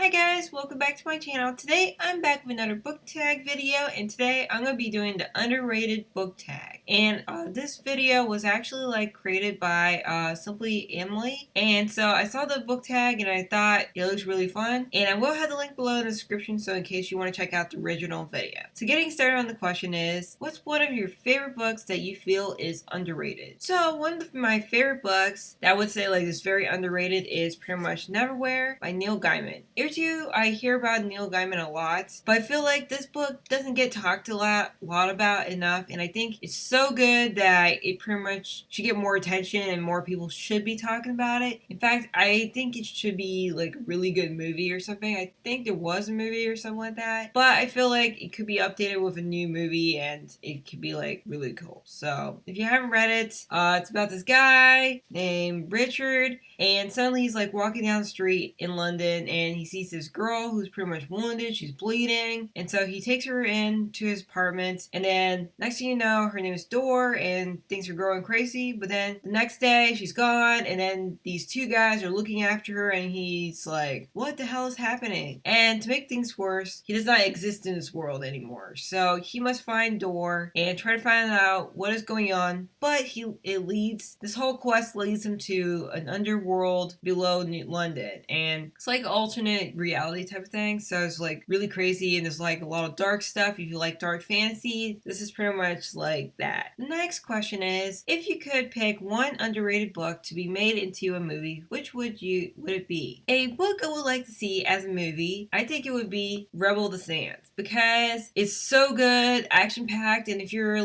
Hi guys, welcome back to my channel. Today I'm back with another book tag video, and today I'm going to be doing the underrated book tag. And this video was actually created by Simply Emily, and so I saw the book tag and I thought it looks really fun, and I will have the link below in the description so in case you want to check out the original video. So getting started on the question is, what's one of your favorite books that you feel is underrated? So one of my favorite books that I would say is very underrated is pretty much Neverwhere by Neil Gaiman. I hear about Neil Gaiman a lot, but I feel like this book doesn't get talked a lot about enough, and I think it's so good that it pretty much should get more attention and more people should be talking about it. In fact, I think it should be a really good movie or something. I think there was a movie or something like that, but I feel like it could be updated with a new movie and it could be really cool. So if you haven't read it, it's about this guy named Richard, and suddenly he's walking down the street in London and he sees this girl who's pretty much wounded. She's bleeding, and so he takes her into his apartment, and then next thing you know, her name is Dor and things are growing crazy. But then the next day she's gone, and then these two guys are looking after her, and he's like, what the hell is happening? And to make things worse, he does not exist in this world anymore, so he must find Dor and try to find out what is going on. But this whole quest leads him to an underworld below London, and it's like alternate reality type of thing. So it's really crazy, and there's a lot of dark stuff. If you like dark fantasy, this is pretty much like that. The next question is, if you could pick one underrated book to be made into a movie, which would it be? A book I would like to see as a movie, I think it would be Rebel of the Sands, because it's so good, action packed, and if you're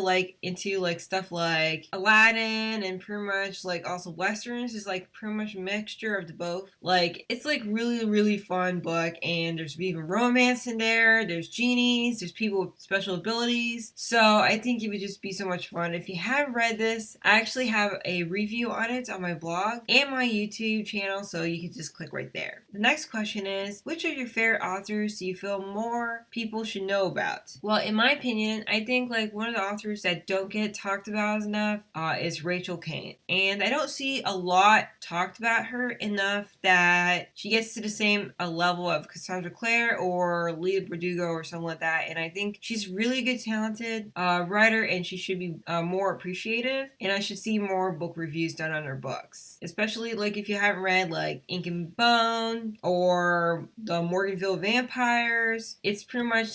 into stuff like Aladdin and pretty much also westerns, is pretty much a mixture of the both. It's really fun book, and there's even romance in there, there's genies, there's people with special abilities, so I think it would just be so much fun. If you haven't read this, I actually have a review on it on my blog and my YouTube channel, so you can just click right there. The next question is, which of your favorite authors do you feel more people should know about? Well, in my opinion, I think one of the authors that don't get talked about enough is Rachel Kane, and I don't see a lot talked about her enough that she gets to the same level of Cassandra Clare or Leah Verdugo or something like that. And I think she's really good, talented writer, and she should be more appreciative. And I should see more book reviews done on her books, especially if you haven't read Ink and Bone or the Morganville Vampires. It's pretty much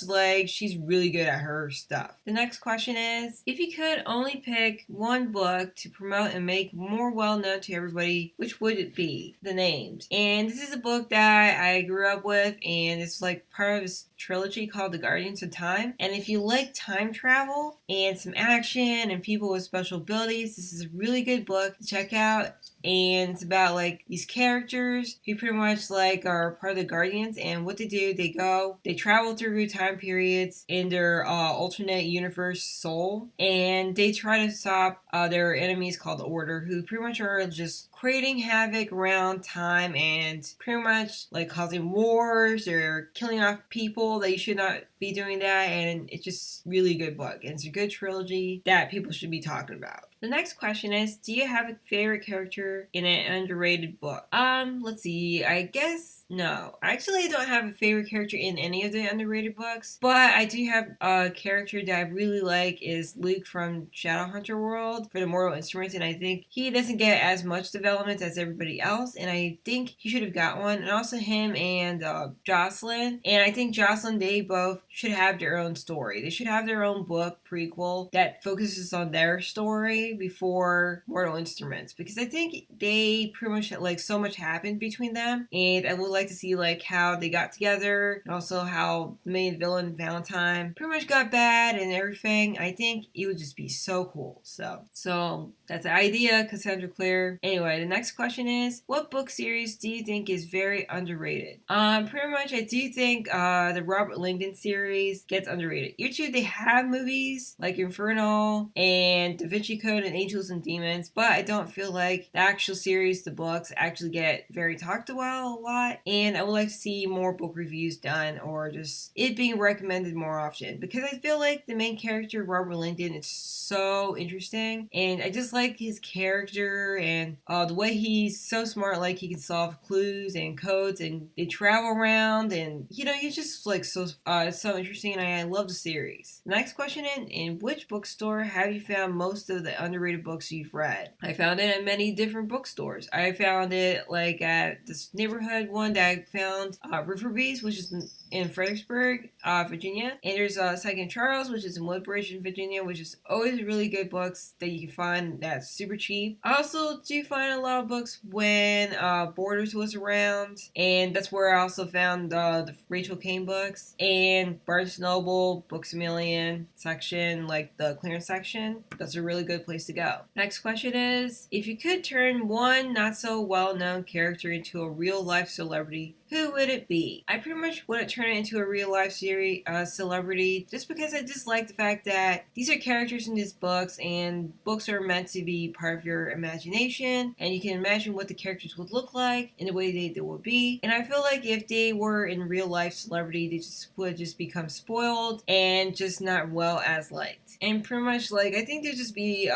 she's really good at her stuff. The next question is, if you could only pick one book to promote and make more well known to everybody, which would it be? The Names. And this is a book that I grew up with, and it's part of this trilogy called The Guardians of Time. And if you like time travel and some action and people with special abilities, this is a really good book to check out. And it's about these characters who pretty much are part of the Guardians, and what they do, they travel through time periods in their alternate universe soul, and they try to stop their enemies called the Order, who pretty much are just creating havoc around time and pretty much causing wars or killing off people that you should not be doing that. And it's just really good book, and it's a good trilogy that people should be talking about. The next question is, do you have a favorite character in an underrated book? Let's see. I guess no. Actually, I don't have a favorite character in any of the underrated books, but I do have a character that I really like is Luke from Shadowhunter World for the Mortal Instruments, and I think he doesn't get as much development as everybody else, and I think he should have got one. And also him and Jocelyn, and I think Jocelyn, they both should have their own story. They should have their own book prequel that focuses on their story before Mortal Instruments, because I think they pretty much so much happened between them, and I would like to see how they got together, and also how the main villain Valentine pretty much got bad and everything. I think it would just be so cool. So that's the idea, Cassandra Clare. Anyway, the next question is, what book series do you think is very underrated? Pretty much I do think the Robert Langdon series gets underrated. YouTube, they have movies like Inferno and Da Vinci Code and Angels and Demons, but I don't feel like the actual series, the books, actually get very talked about a lot, and I would like to see more book reviews done, or just it being recommended more often, because I feel like the main character, Robert Langdon, is so interesting, and I just like his character and the way he's so smart, like he can solve clues and codes, and they travel around, and he's just like so interesting, and I love the series. Next question: in which bookstore have you found most of the underrated books you've read? I found it at many different bookstores. I found it like at this neighborhood one that I found, Riverbees, which is in Fredericksburg, Virginia. And there's Second Charles, which is in Woodbridge, in Virginia, which is always really good books that you can find that's super cheap. I also do find a lot of books when Borders was around, and that's where I also found the Rachel Kane books, and Barnes Noble, Books A Million section, like the clearance section. That's a really good place to go. Next question is, if you could turn one not so well known character into a real life celebrity, who would it be? I pretty much wouldn't turn it into a real life celebrity, just because I just like the fact that these are characters in these books, and books are meant to be part of your imagination, and you can imagine what the characters would look like and the way they would be. And I feel like if they were in real life celebrity, they would just become spoiled and just not well as liked. And pretty much like I think there'd just be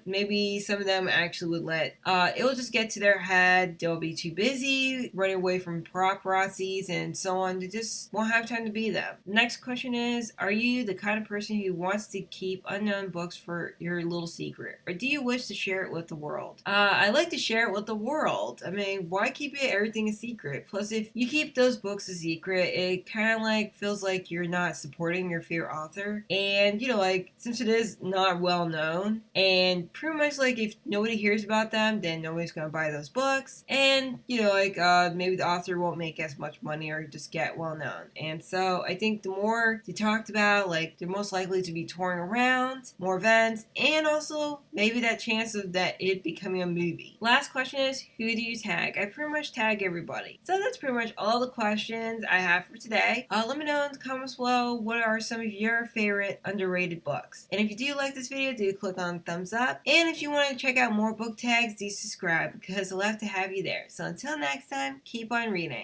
maybe some of them actually would let it will just get to their head. They'll be too busy running away from paparazzis and so on. They just won't have time to be them. Next question is, are you the kind of person who wants to keep unknown books for your little secret, or do you wish to share it with the world? I like to share it with the world. I mean, why keep everything a secret? Plus, if you keep those books a secret, it kind of like feels like you're not supporting your favorite author. And like since it is not well known, and pretty much like if nobody hears about them, then nobody's gonna buy those books, and maybe the author won't make as much money or just get well known. And so I think the more they talked about, like they're most likely to be touring around, more events, and also maybe that chance of that it becoming a movie. Last question is, who do you tag? I pretty much tag everybody. So that's pretty much all the questions I have for today. Let me know in the comments below what are some of your favorite underrated books. And if you do like this video, do click on thumbs up. And if you want to check out more book tags, do subscribe, because I'd love to have you there. So until next time, keep on reading.